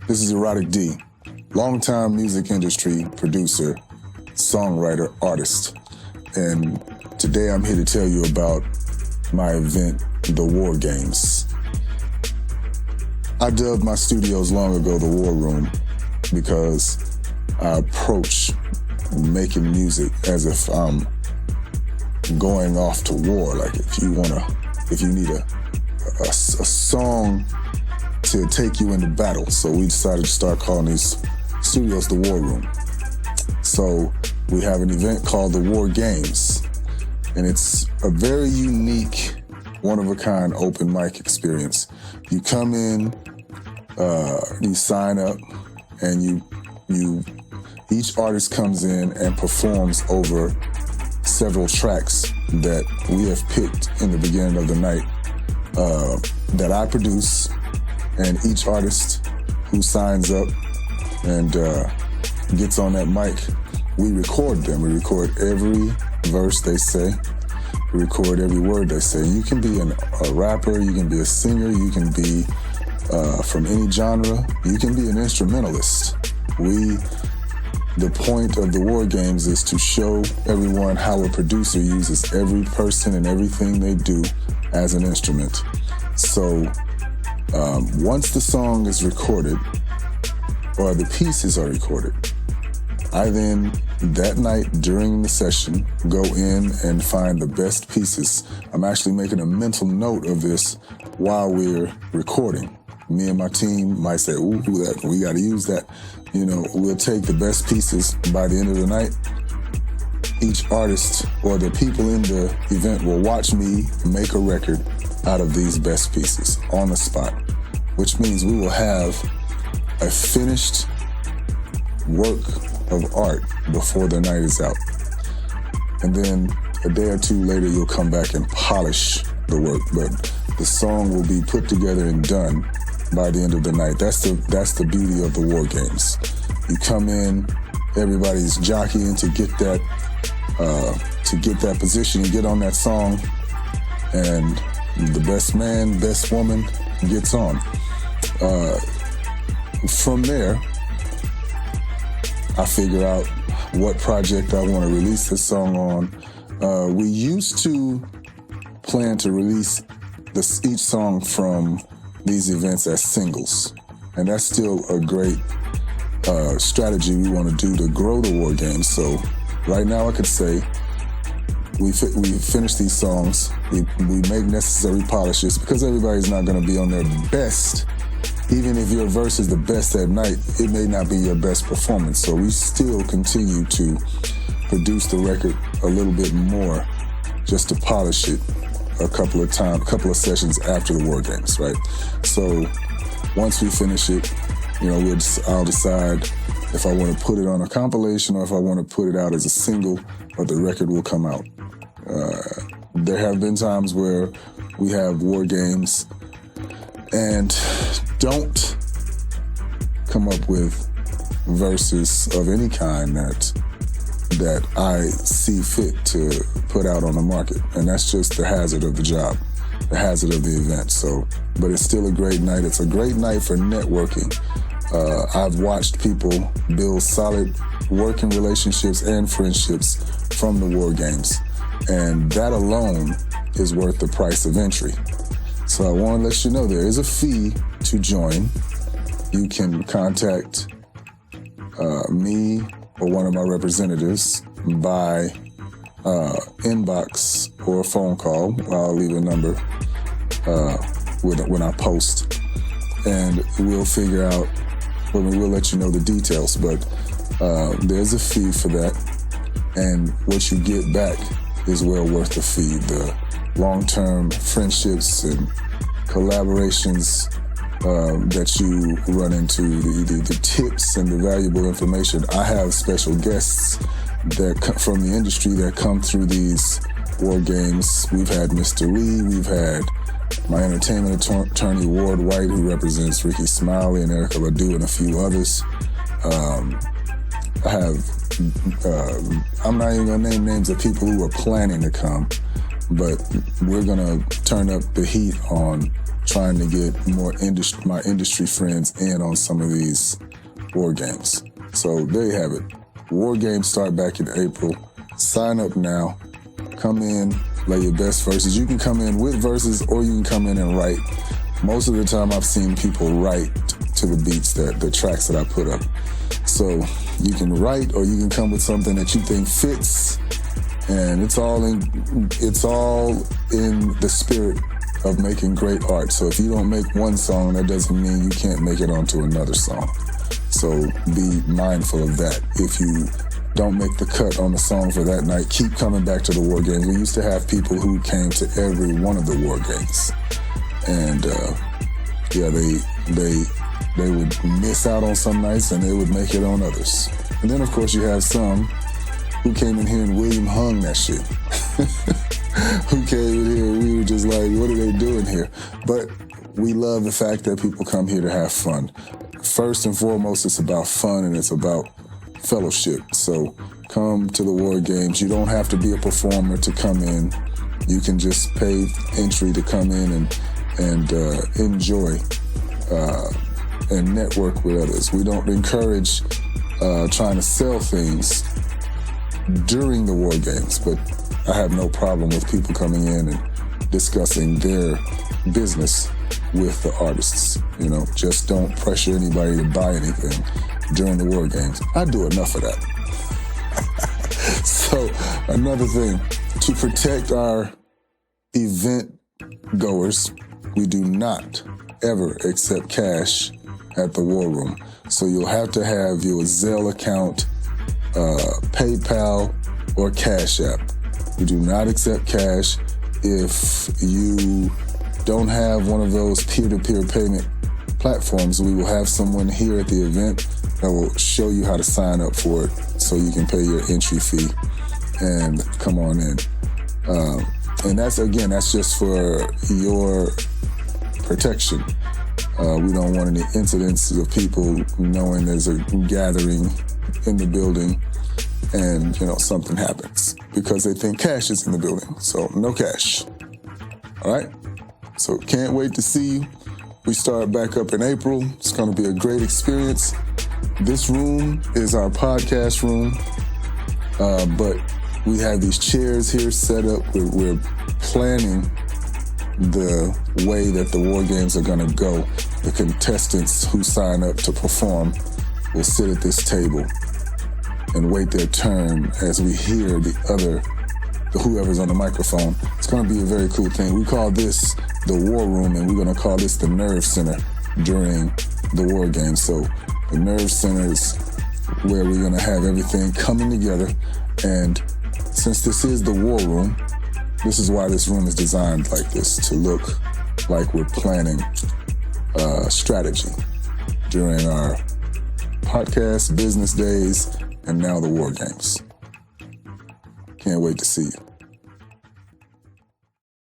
This is Erotic-D, longtime music industry producer, songwriter, artist. And today I'm here to tell you about my event, The War Games. I dubbed my studios long ago the War Room because I approach making music as if I'm going off to war. Like if you need a song to take you into battle. So we decided to start calling these studios the War Room. So we have an event called the War Games, and it's a very unique, one-of-a-kind open mic experience. You come in, you sign up, and each artist comes in and performs over several tracks that we have picked in the beginning of the night that I produce, and each artist who signs up and gets on that mic, we record them. We record every verse they say. We record every word they say. You can be a rapper, you can be a singer, you can be from any genre, you can be an instrumentalist. The point of the War Games is to show everyone how a producer uses every person and everything they do as an instrument. So once the song is recorded, or the pieces are recorded, I then, that night during the session, go in and find the best pieces. I'm actually making a mental note of this while we're recording. Me and my team might say, ooh, we got to use that. We'll take the best pieces. By the end of the night, each artist or the people in the event will watch me make a record out of these best pieces on the spot, which means we will have a finished work of art before the night is out. And then a day or two later, you'll come back and polish the work, but the song will be put together and done by the end of the night. That's the beauty of the War Games. You come in, everybody's jockeying to get that position, you get on that song, and the best man, best woman gets on. From there, I figure out what project I want to release this song on. We used to plan to release each song from these events as singles, and that's still a great strategy we want to do to grow the War Games. So right now I could say we finish these songs, we make necessary polishes, because everybody's not going to be on their best. Even if your verse is the best that night, it may not be your best performance. So we still continue to produce the record a little bit more just to polish it a couple of sessions after the War Games, right? So once we finish it, I'll decide if I want to put it on a compilation or if I want to put it out as a single, or the record will come out. There have been times where we have War Games and don't come up with verses of any kind that I see fit to put out on the market. And that's just the hazard of the job, the hazard of the event. But it's still a great night. It's a great night for networking. I've watched people build solid working relationships and friendships from the War Games. And that alone is worth the price of entry. So I want to let you know there is a fee to join. You can contact me or one of my representatives by inbox or a phone call. I'll leave a number when I post, and we'll figure out, we'll let you know the details. But there's a fee for that, and what you get back is well worth the fee. The long-term friendships and collaborations that you run into, the tips and the valuable information. I have special guests from the industry that come through these War Games. We've had Mr. Lee, we've had my entertainment attorney, Ward White, who represents Ricky Smiley and Erica Badu and a few others. I have, I'm not even going to name names of people who are planning to come, but we're going to turn up the heat on trying to get more my industry friends in on some of these war games. So there you have it. War games start back in April. Sign up now. Come in, lay your best verses. You can come in with verses or you can come in and write. Most of the time I've seen people write to the beats, the tracks that I put up. So you can write or you can come with something that you think fits, and it's all in the spirit of making great art. So if you don't make one song, that doesn't mean you can't make it onto another song. So be mindful of that. If you don't make the cut on the song for that night, keep coming back to the war games. We used to have people who came to every one of the war games. And they would miss out on some nights and they would make it on others. And then of course you have some who came in here and William hung that shit. Who came in here and we were just like, what are they doing here? But we love the fact that people come here to have fun. First and foremost, it's about fun and it's about fellowship. So come to the war games. You don't have to be a performer to come in. You can just pay entry to come in and enjoy and network with others. We don't encourage trying to sell things during the war games, but I have no problem with people coming in and discussing their business with the artists. You know, just don't pressure anybody to buy anything during the war games. I do enough of that. So another thing, to protect our event goers, we do not ever accept cash at the war room. So you'll have to have your Zelle account, PayPal, or Cash App. We do not accept cash. If you don't have one of those peer-to-peer payment platforms, we will have someone here at the event that will show you how to sign up for it so you can pay your entry fee and come on in. And that's just for your protection. We don't want any incidents of people knowing there's a gathering in the building and, something happens because they think cash is in the building. So no cash. All right? So can't wait to see you. We start back up in April. It's going to be a great experience. This room is our podcast room, but we have these chairs here set up. We're planning the way that the war games are going to go. The contestants who sign up to perform will sit at this table and wait their turn as we hear whoever's on the microphone. It's going to be a very cool thing. We call this the war room, and we're going to call this the nerve center during the war games. So the nerve center is where we're going to have everything coming together. And since this is the war room, this is why this room is designed like this, to look like we're planning strategy during our podcast, business days, and now the war games. Can't wait to see you.